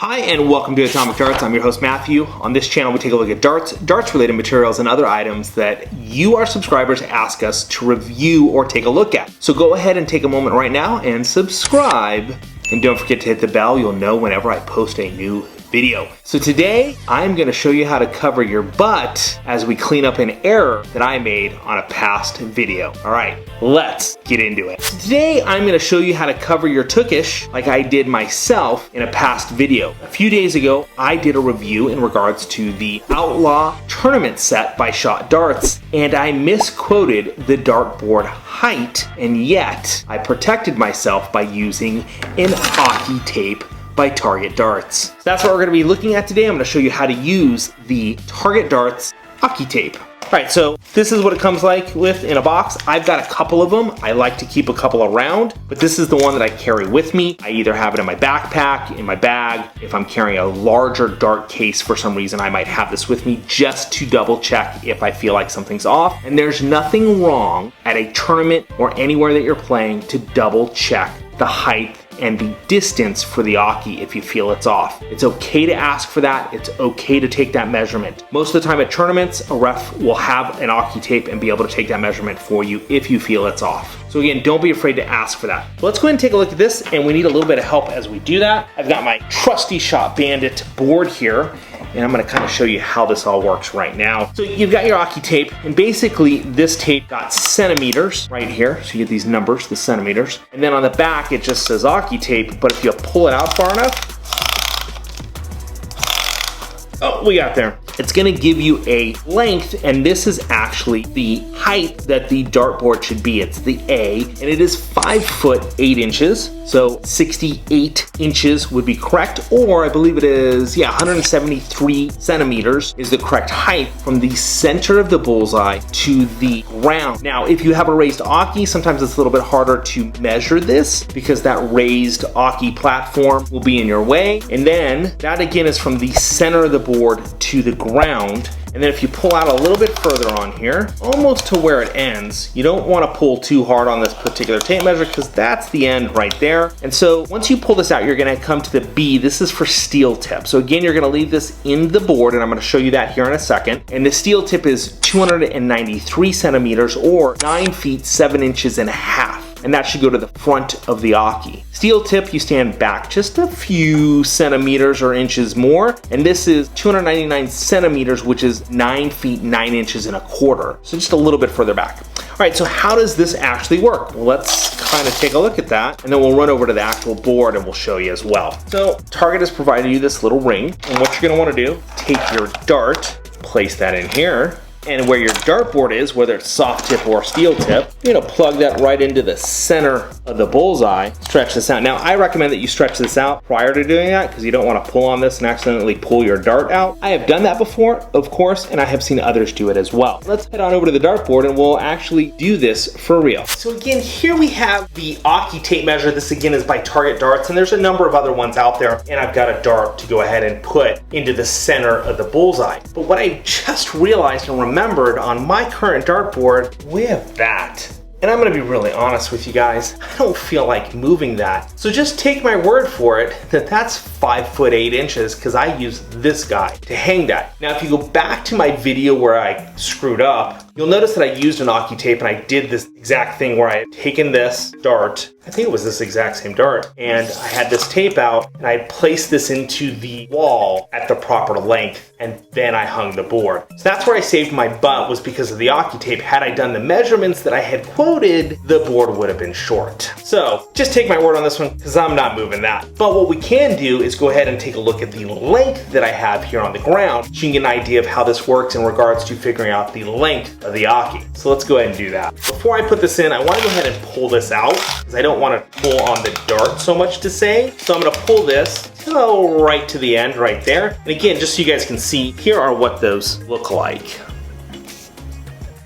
Hi and welcome to Atomic Darts. I'm your host Matthew. On this channel we take a look at darts related materials and other items that you, our subscribers, ask us to review or take a look at. So go ahead and take a moment right now and subscribe. And don't forget to hit the bell. You'll know whenever I post a new video. So today I'm going to show you how to cover your butt as we clean up an error that I made on a past video. Alright, let's get into it. So today I'm going to show you how to cover your tukish like I did myself in a past video. A few days ago I did a review in regards to the Outlaw tournament set by Shot Darts, and I misquoted the dartboard height, and yet I protected myself by using an Oche tape by Target Darts. So that's what we're going to be looking at today. I'm going to show you how to use the Target Darts Oche tape. Alright, so this is what it comes like with in a box. I've got a couple of them. I like to keep a couple around, but this is the one that I carry with me. I either have it in my backpack, in my bag. If I'm carrying a larger dart case for some reason, I might have this with me just to double check if I feel like something's off. And there's nothing wrong at a tournament or anywhere that you're playing to double check the height and the distance for the Oche if you feel it's off. It's okay to ask for that. It's okay to take that measurement. Most of the time at tournaments, a ref will have an Oche tape and be able to take that measurement for you if you feel it's off. So again, don't be afraid to ask for that. So let's go ahead and take a look at this, and we need a little bit of help as we do that. I've got my trusty Shot Bandit board here, and I'm going to kind of show you how this all works right now. So you've got your Oche tape, and basically this tape got centimeters right here. So you get these numbers, the centimeters. And then on the back it just says Oche tape, but if you pull it out far enough, oh, we got there. It's going to give you a length, and this is actually the height that the dartboard should be. It's the A, and it is 5 foot 8 inches. So 68 inches would be correct, or I believe it is, 173 centimeters is the correct height from the center of the bullseye to the ground. Now, if you have a raised Oche, sometimes it's a little bit harder to measure this because that raised Oche platform will be in your way. And then that again is from the center of the board to the ground. And then if you pull out a little bit further on here, almost to where it ends, you don't want to pull too hard on this particular tape measure because that's the end right there. And so once you pull this out, you're going to come to the B. This is for steel tip. So again, you're going to leave this in the board, and I'm going to show you that here in a second. And the steel tip is 293 centimeters or 9 feet 7 inches and a half. And that should go to the front of the Oche. Steel tip, you stand back just a few centimeters or inches more, and this is 299 centimeters, which is 9 feet 9 inches and a quarter. So just a little bit further back. All right, so how does this actually work? Well, let's kind of take a look at that, and then we'll run over to the actual board and we'll show you as well. So Target has provided you this little ring, and what you're gonna wanna do, take your dart, place that in here, and where your dartboard is, whether it's soft tip or steel tip, you're gonna plug that right into the center of the bullseye, stretch this out. Now, I recommend that you stretch this out prior to doing that because you don't wanna pull on this and accidentally pull your dart out. I have done that before, of course, and I have seen others do it as well. Let's head on over to the dartboard and we'll actually do this for real. So again, here we have the Oche tape measure. This again is by Target Darts, and there's a number of other ones out there, and I've got a dart to go ahead and put into the center of the bullseye. But what I just realized and remembered on my current dartboard, we have that. And I'm gonna be really honest with you guys, I don't feel like moving that. So just take my word for it that that's 5 foot 8 inches because I use this guy to hang that. Now, if you go back to my video where I screwed up, you'll notice that I used an Oche tape and I did this exact thing where I had taken this dart, I think it was this exact same dart, and I had this tape out and I placed this into the wall at the proper length, and then I hung the board. So that's where I saved my butt, was because of the Oche tape. Had I done the measurements that I had quoted, the board would have been short. So just take my word on this one because I'm not moving that. But what we can do is go ahead and take a look at the length that I have here on the ground so you can get an idea of how this works in regards to figuring out the length of the Oche. So let's go ahead and do that. Before I put this in, I want to go ahead and pull this out because I don't want to pull on the dart so much to say. So I'm going to pull this right to the end right there. And again, just so you guys can see, here are what those look like.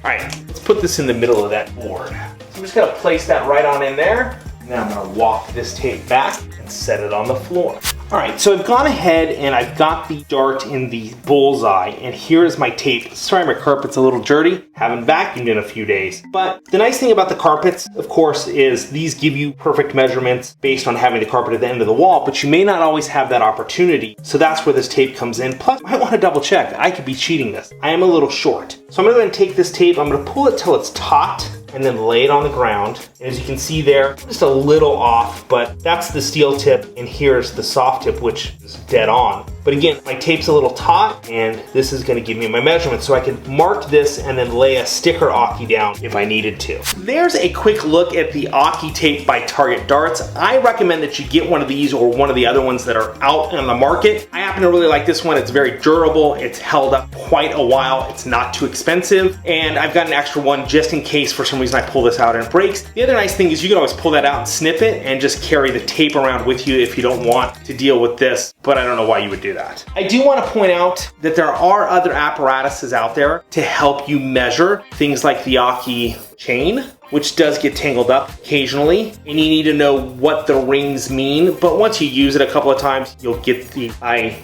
All right, let's put this in the middle of that board. So I'm just going to place that right on in there. Now I'm going to walk this tape back and set it on the floor. All right, so I've gone ahead and I've got the dart in the bullseye, and here is my tape. Sorry, my carpet's a little dirty. Haven't vacuumed in a few days. But the nice thing about the carpets, of course, is these give you perfect measurements based on having the carpet at the end of the wall, but you may not always have that opportunity. So that's where this tape comes in. Plus, I want to double check. I could be cheating this. I am a little short. So I'm going to go ahead and take this tape. I'm going to pull it till it's taut, and then lay it on the ground. And as you can see there, just a little off, but that's the steel tip, and here's the soft tip, which is dead on. But again, my tape's a little taut, and this is gonna give me my measurements, so I can mark this and then lay a sticker Oche down if I needed to. There's a quick look at the Oche tape by Target darts. I recommend that you get one of these or one of the other ones that are out on the market. I happen to really like this one. It's very durable. It's held up quite a while. It's not too expensive, and I've got an extra one just in case for some reason I pull this out and it breaks. The other nice thing is you can always pull that out and snip it and just carry the tape around with you if you don't want to deal with this, but I don't know why you would do that. I do want to point out that there are other apparatuses out there to help you measure things like the Oche chain, which does get tangled up occasionally, and you need to know what the rings mean, but once you use it a couple of times, you'll get the idea.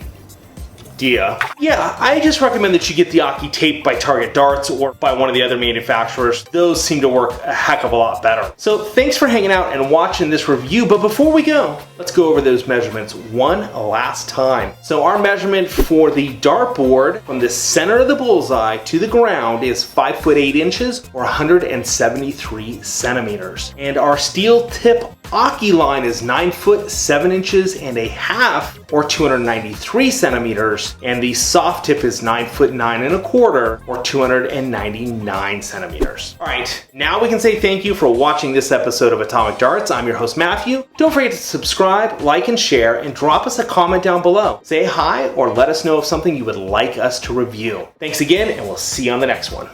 Yeah, I just recommend that you get the Oche tape by Target darts or by one of the other manufacturers. Those seem to work a heck of a lot better. So thanks for hanging out and watching this review, but before we go, let's go over those measurements one last time. So our measurement for the dartboard from the center of the bullseye to the ground is 5 foot 8 inches or 173 centimeters. And our steel tip Oche line is 9 foot 7 inches and a half or 293 centimeters. And the soft tip is 9 foot 9 and a quarter or 299 centimeters. All right, now we can say thank you for watching this episode of Atomic Darts. I'm your host, Matthew. Don't forget to subscribe, like, and share, and drop us a comment down below. Say hi or let us know of something you would like us to review. Thanks again, and we'll see you on the next one.